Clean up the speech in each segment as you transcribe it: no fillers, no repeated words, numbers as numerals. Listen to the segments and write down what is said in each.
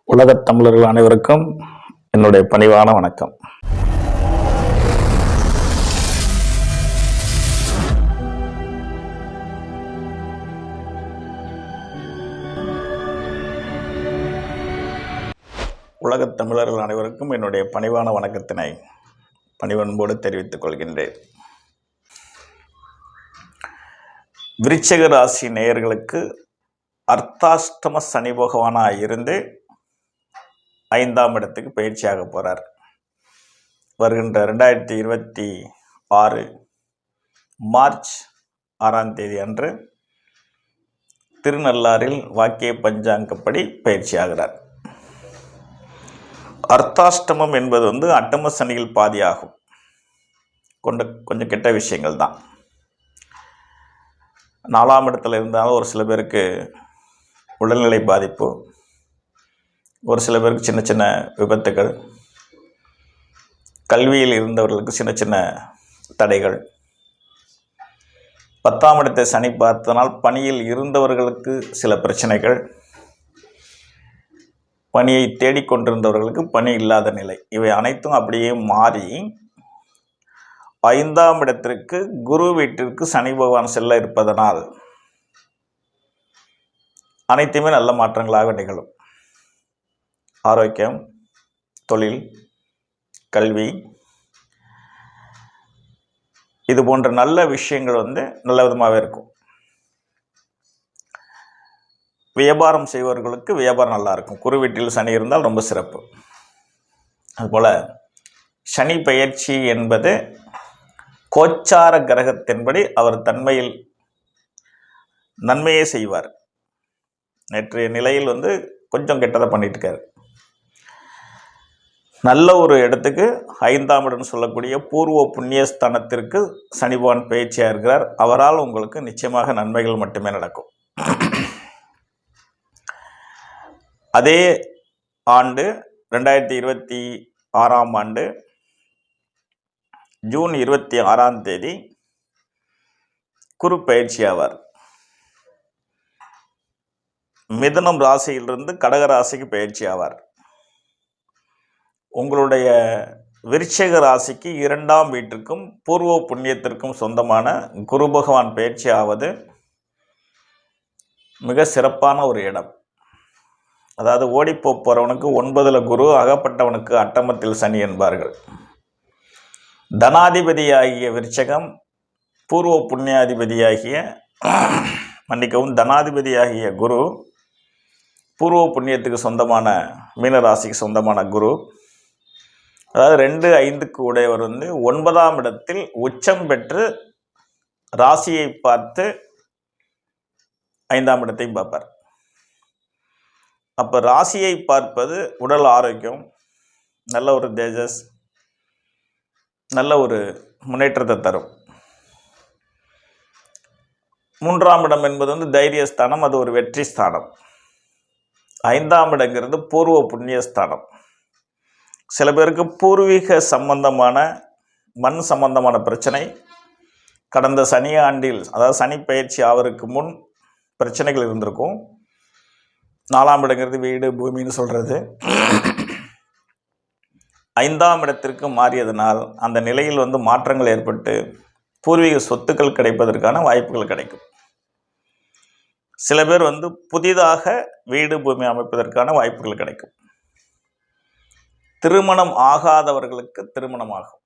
உலகத் தமிழர்கள் அனைவருக்கும் என்னுடைய பணிவான வணக்கம். உலகத் தமிழர்கள் அனைவருக்கும் என்னுடைய பணிவான வணக்கத்தினை பணிவன்போடு தெரிவித்துக் கொள்கின்றேன். விருச்சிக ராசி நேயர்களுக்கு அர்த்தாஷ்டம சனி பகவானாக இருந்து 5ஆம் இடத்துக்கு பயிற்சியாக போகிறார். வருகின்ற 2026 மார்ச் 6ஆம் தேதி அன்று திருநள்ளாறில் வாக்கிய பஞ்சாங்கப்படி பயிற்சியாகிறார். அர்த்தாஷ்டமம் என்பது அட்டம சனியில் பாதியாகும் கொஞ்சம் கெட்ட விஷயங்கள் தான். 4ஆம் இடத்துல இருந்தாலும் ஒரு சில பேருக்கு உடல்நிலை பாதிப்பு, ஒரு சில பேருக்கு சின்ன சின்ன விபத்துகள், கல்வியில் இருந்தவர்களுக்கு சின்ன சின்ன தடைகள், 10ஆம் இடத்தை சனி பார்த்தனால் பணியில் இருந்தவர்களுக்கு சில பிரச்சனைகள், பணியை தேடிக்கொண்டிருந்தவர்களுக்கு பணி இல்லாத நிலை, இவை அனைத்தும் அப்படியே மாறி 5ஆம் இடத்திற்கு குரு வீட்டிற்கு சனி பகவான் செல்ல இருப்பதனால் அனைத்துமே நல்ல மாற்றங்களாக நிகழும். ஆரோக்கியம், தொழில், கல்வி, இது போன்ற நல்ல விஷயங்கள் நல்ல விதமாகவே இருக்கும். வியாபாரம் செய்வர்களுக்கு வியாபாரம் நல்லா இருக்கும். குரு வீட்டில் சனி இருந்தால் ரொம்ப சிறப்பு. அதுபோல் சனி பெயர்ச்சி என்பது கோச்சார கிரகத்தின்படி அவர் தன்மையில் நன்மையே செய்வார். நேற்றைய நிலையில் கொஞ்சம் கெட்டதை பண்ணிட்டு இருக்காரு. நல்ல ஒரு இடத்துக்கு 5ஆம் இடம் சொல்லக்கூடிய பூர்வ புண்ணியஸ்தானத்திற்கு சனி பகவான் பயிற்சியாக இருக்கிறார். அவரால் உங்களுக்கு நிச்சயமாக நன்மைகள் மட்டுமே நடக்கும். அதே ஆண்டு 2026ஆம் ஆண்டு ஜூன் 26ஆம் தேதி குரு பயிற்சி ஆவார். மிதுனம் ராசியிலிருந்து கடக ராசிக்கு பயிற்சி ஆவார். உங்களுடைய விருச்சிக ராசிக்கு 2ஆம் வீட்டிற்கும் பூர்வ புண்ணியத்திற்கும் சொந்தமான குரு பகவான் பயிற்சி ஆவது மிக சிறப்பான ஒரு இடம். அதாவது ஓடிப்போறவனுக்கு 9ல் குரு, அகப்பட்டவனுக்கு அட்டமத்தில் சனி என்பார்கள். தனாதிபதியாகிய விருச்சகம், பூர்வ புண்ணியாதிபதியாகிய தனாதிபதியாகிய குரு, பூர்வ புண்ணியத்துக்கு சொந்தமான மீனராசிக்கு சொந்தமான குரு, அதாவது 2, 5க்கு உடையவர் 9ஆம் இடத்தில் உச்சம் பெற்று ராசியை பார்த்து 5ஆம் இடத்தையும் பார்ப்பார். அப்போ ராசியை பார்ப்பது உடல் ஆரோக்கியம், நல்ல ஒரு தேஜஸ், நல்ல ஒரு முன்னேற்றத்தை தரும். 3ஆம் இடம் என்பது தைரியஸ்தானம், அது ஒரு வெற்றி ஸ்தானம். 5ஆம் இடங்கிறது பூர்வ புண்ணியஸ்தானம். சில பேருக்கு பூர்வீக சம்பந்தமான மண் சம்பந்தமான பிரச்சனை கடந்த சனி ஆண்டில், அதாவது சனி பயிற்சி ஆவதற்கு முன் பிரச்சனைகள் இருந்திருக்கும். 4ஆம் இடங்கிறது வீடு பூமின்னு சொல்கிறது. 5ஆம் இடத்திற்கு மாறியதனால் அந்த நிலையில் மாற்றங்கள் ஏற்பட்டு பூர்வீக சொத்துக்கள் கிடைப்பதற்கான வாய்ப்புகள் கிடைக்கும். சில பேர் புதிதாக வீடு பூமி அமைப்பதற்கான வாய்ப்புகள் கிடைக்கும். திருமணம் ஆகாதவர்களுக்கு திருமணம் ஆகும்.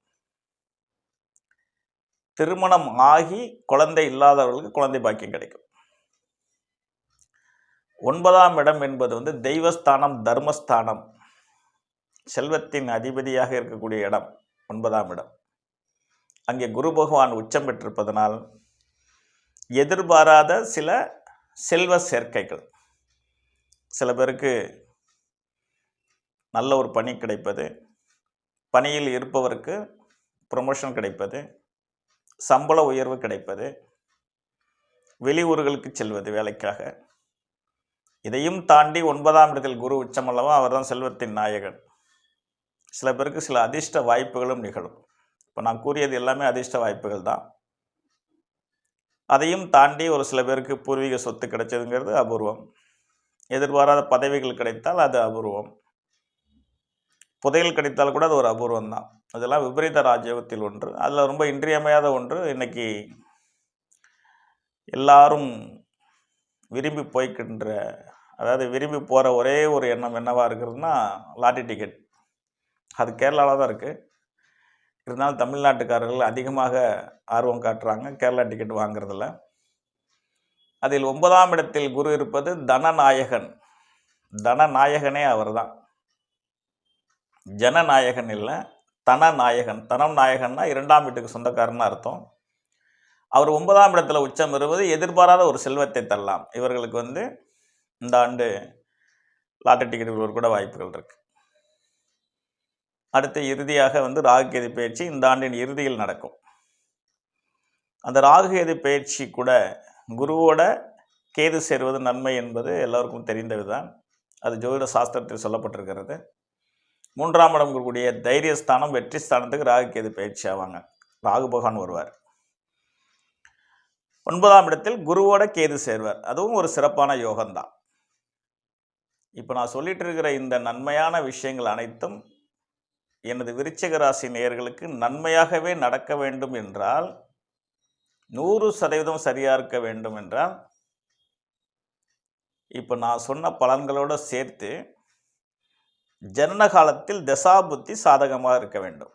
திருமணம் ஆகி குழந்தை இல்லாதவர்களுக்கு குழந்தை பாக்கியம் கிடைக்கும். 9ஆம் இடம் என்பது தெய்வஸ்தானம், தர்மஸ்தானம், செல்வத்தின் அதிபதியாக இருக்கக்கூடிய இடம் 9ஆம் இடம். அங்கே குரு பகவான் உச்சம் பெற்றிருப்பதனால் எதிர்பாராத சில செல்வ சேர்க்கைகள், சில பேருக்கு நல்ல ஒரு பணி கிடைப்பது, பணியில் இருப்பவருக்கு ப்ரொமோஷன் கிடைப்பது, சம்பள உயர்வு கிடைப்பது, வெளியூர்களுக்கு செல்வது வேலைக்காக, இதையும் தாண்டி 9ஆம் இடத்தில் குரு உச்சம் அல்லவா, அவர் தான் செல்வத்தின் நாயகன். சில பேருக்கு சில அதிர்ஷ்ட வாய்ப்புகளும் நிகழும். இப்போ நான் கூறியது எல்லாமே அதிர்ஷ்ட வாய்ப்புகள் தான். அதையும் தாண்டி ஒரு சில பேருக்கு பூர்வீக சொத்து கிடைச்சதுங்கிறது அபூர்வம். எதிர்பாராத பதவிகள் கிடைத்தால் அது அபூர்வம். புதையல் கிடைத்தால் கூட அது ஒரு அபூர்வம் தான். அதெல்லாம் விபரீத ராஜயோகத்தில் ஒன்று. அதில் ரொம்ப இன்றியமையாத ஒன்று, இன்னைக்கு எல்லாரும் விரும்பி போய்க்கின்ற, அதாவது விரும்பி போகிற ஒரே ஒரு எண்ணம் என்னவாக இருக்கிறதுனா லாட்டரி டிக்கெட். அது கேரளாவில் தான் இருக்குது. இருந்தாலும் தமிழ்நாட்டுக்காரர்கள் அதிகமாக ஆர்வம் காட்டுறாங்க கேரளா டிக்கெட் வாங்குறதில்ல. அதில் 9ஆம் இடத்தில் குரு இருப்பது தனநாயகன். தனநாயகனே அவர் தான். ஜனநாயகன் இல்லை, தனநாயகன். தனம் நாயகன்னா 2ஆம் வீட்டுக்கு சொந்தக்காரன்னு அர்த்தம். அவர் 9ஆம் இடத்துல உச்சம் பெறுவது எதிர்பாராத ஒரு செல்வத்தை தரலாம். இவர்களுக்கு இந்த ஆண்டு லாட்டரி டிக்கெட் கூட வாய்ப்புகள் இருக்கு. அடுத்து இறுதியாக ராகுகேது பயிற்சி இந்த ஆண்டின் இறுதியில் நடக்கும். அந்த ராகுகேது பயிற்சி கூட குருவோட கேது சேர்வது நன்மை என்பது எல்லோருக்கும் தெரிந்ததுதான். அது ஜோதிட சாஸ்திரத்தில் சொல்லப்பட்டிருக்கிறது. 3ஆம் இடம் கூடிய தைரியஸ்தானம், வெற்றி ஸ்தானத்துக்கு ராகுகேது பயிற்சி ஆவாங்க. ராகு பகவான் வருவார். 9ஆம் இடத்தில் குருவோட கேது சேர்வார். அதுவும் ஒரு சிறப்பான யோகம்தான். இப்போ நான் சொல்லிட்டு இருக்கிற இந்த நன்மையான விஷயங்கள் அனைத்தும் எனது விருச்சிக ராசி நேயர்களுக்கு நன்மையாகவே நடக்க வேண்டும் என்றால், 100% சரியாக இருக்க வேண்டும் என்றால், இப்போ நான் சொன்ன பலன்களோடு சேர்த்து ஜனன காலத்தில் தசாபுத்தி சாதகமாக இருக்க வேண்டும்.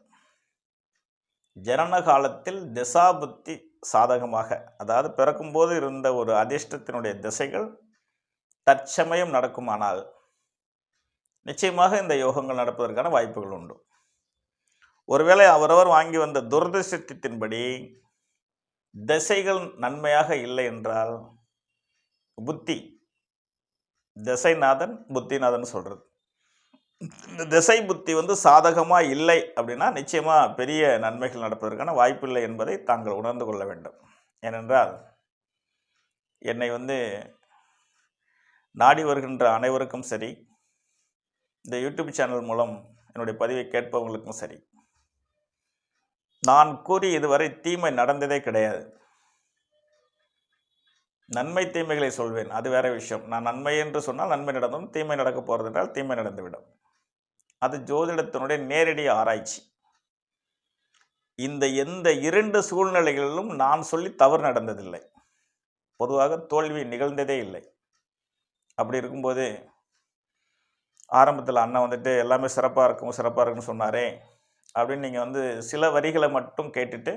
ஜனன காலத்தில் தசாபுத்தி சாதகமாக, அதாவது பிறக்கும்போது இருந்த ஒரு அதிர்ஷ்டத்தினுடைய திசைகள் தற்சமயம் நடக்குமானால் நிச்சயமாக இந்த யோகங்கள் நடப்பதற்கான வாய்ப்புகள் உண்டு. ஒருவேளை அவரவர் வாங்கி வந்த துரதிர்ஷ்டத்தின்படி திசைகள் நன்மையாக இல்லை என்றால், புத்தி, திசைநாதன் புத்திநாதன் சொல்கிறது, இந்த திசை புத்தி சாதகமாக இல்லை அப்படின்னா நிச்சயமாக பெரிய நன்மைகள் நடப்பதற்கான வாய்ப்பில்லை என்பதை தாங்கள் உணர்ந்து கொள்ள வேண்டும். ஏனென்றால் என்னை நாடி வருகின்ற அனைவருக்கும் சரி, இந்த யூடியூப் சேனல் மூலம் என்னுடைய பதிவை கேட்பவங்களுக்கும் சரி, நான் கூறி இதுவரை தீமை நடந்ததே கிடையாது. நன்மை தீமைகளை சொல்வேன், அது வேற விஷயம். நான் நன்மை என்று சொன்னால் நன்மை நடந்தும், தீமை நடக்க போகிறது என்றால் தீமை நடந்துவிடும். அது ஜோதிடத்தினுடைய நேரடி ஆராய்ச்சி. எந்த 2 சூழ்நிலைகளிலும் நான் சொல்லி தவறு நடந்ததில்லை. பொதுவாக தோல்வி நிகழ்ந்ததே இல்லை. அப்படி இருக்கும்போது ஆரம்பத்தில் அண்ணன் எல்லாமே சிறப்பாக இருக்குன்னு சொன்னாரே அப்படின்னு நீங்கள் சில வரிகளை மட்டும் கேட்டுட்டு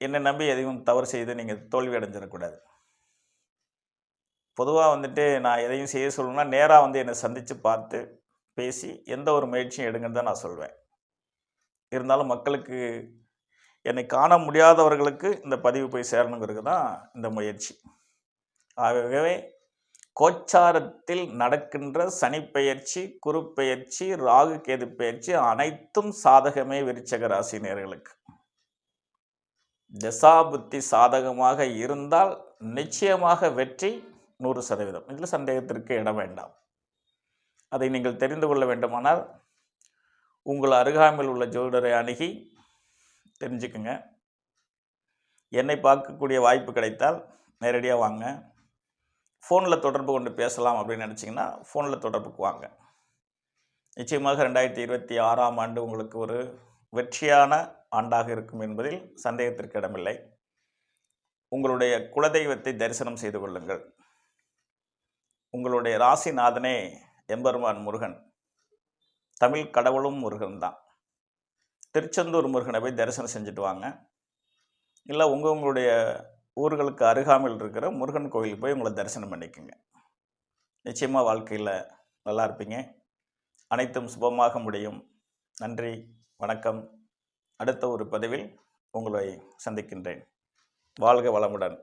என்னை நம்பி எதையும் தவறு செய்து நீங்கள் தோல்வி அடைஞ்சிடக்கூடாது. பொதுவாக நான் எதையும் செய்ய சொல்லணும்னா நேராக என்னை சந்தித்து பார்த்து பேசி எந்த ஒரு முயற்சியும் எடுங்கன்னு தான் நான் சொல்வேன். இருந்தாலும் மக்களுக்கு, என்னை காண முடியாதவர்களுக்கு இந்த பதிவு போய் சேரணுங்கிறது தான் இந்த முயற்சி. ஆகவே கோச்சாரத்தில் நடக்கின்ற சனிப்பெயர்ச்சி, குரு பெயர்ச்சி, ராகு கேது பெயர்ச்சி அனைத்தும் சாதகமே விருச்சிக ராசி நேயர்களுக்கு. தசாபுத்தி சாதகமாக இருந்தால் நிச்சயமாக வெற்றி 100%. இதில் சந்தேகத்திற்கு இடம் வேண்டாம். அதை நீங்கள் தெரிந்து கொள்ள வேண்டுமானால் உங்கள் அருகாமையில் உள்ள ஜோதிடரை அணுகி தெரிஞ்சுக்குங்க. என்னை பார்க்கக்கூடிய வாய்ப்பு கிடைத்தால் நேரடியாக வாங்க. ஃபோனில் தொடர்பு கொண்டு பேசலாம் அப்படின்னு நினச்சிங்கன்னா ஃபோனில் தொடர்புக்கு வாங்க. நிச்சயமாக 2026ஆம் ஆண்டு உங்களுக்கு ஒரு வெற்றியான ஆண்டாக இருக்கும் என்பதில் சந்தேகத்திற்கு இடமில்லை. உங்களுடைய குலதெய்வத்தை தரிசனம் செய்து கொள்ளுங்கள். உங்களுடைய ராசிநாதனே எம்பெருமான் முருகன். தமிழ் கடவுளும் முருகன் தான். திருச்செந்தூர் முருகனை போய் தரிசனம் செஞ்சுட்டு வாங்க. இல்லை உங்களுடைய ஊர்களுக்கு அருகாமையில் இருக்கிற முருகன் கோயிலுக்கு போய் உங்களை தரிசனம் பண்ணிக்கோங்க. நிச்சயமாக வாழ்க்கையில் நல்லா இருப்பீங்க. அனைத்தும் சுபமாக முடியும். நன்றி, வணக்கம். அடுத்த ஒரு பதிவில் உங்களை சந்திக்கின்றேன். வாழ்க வளமுடன்.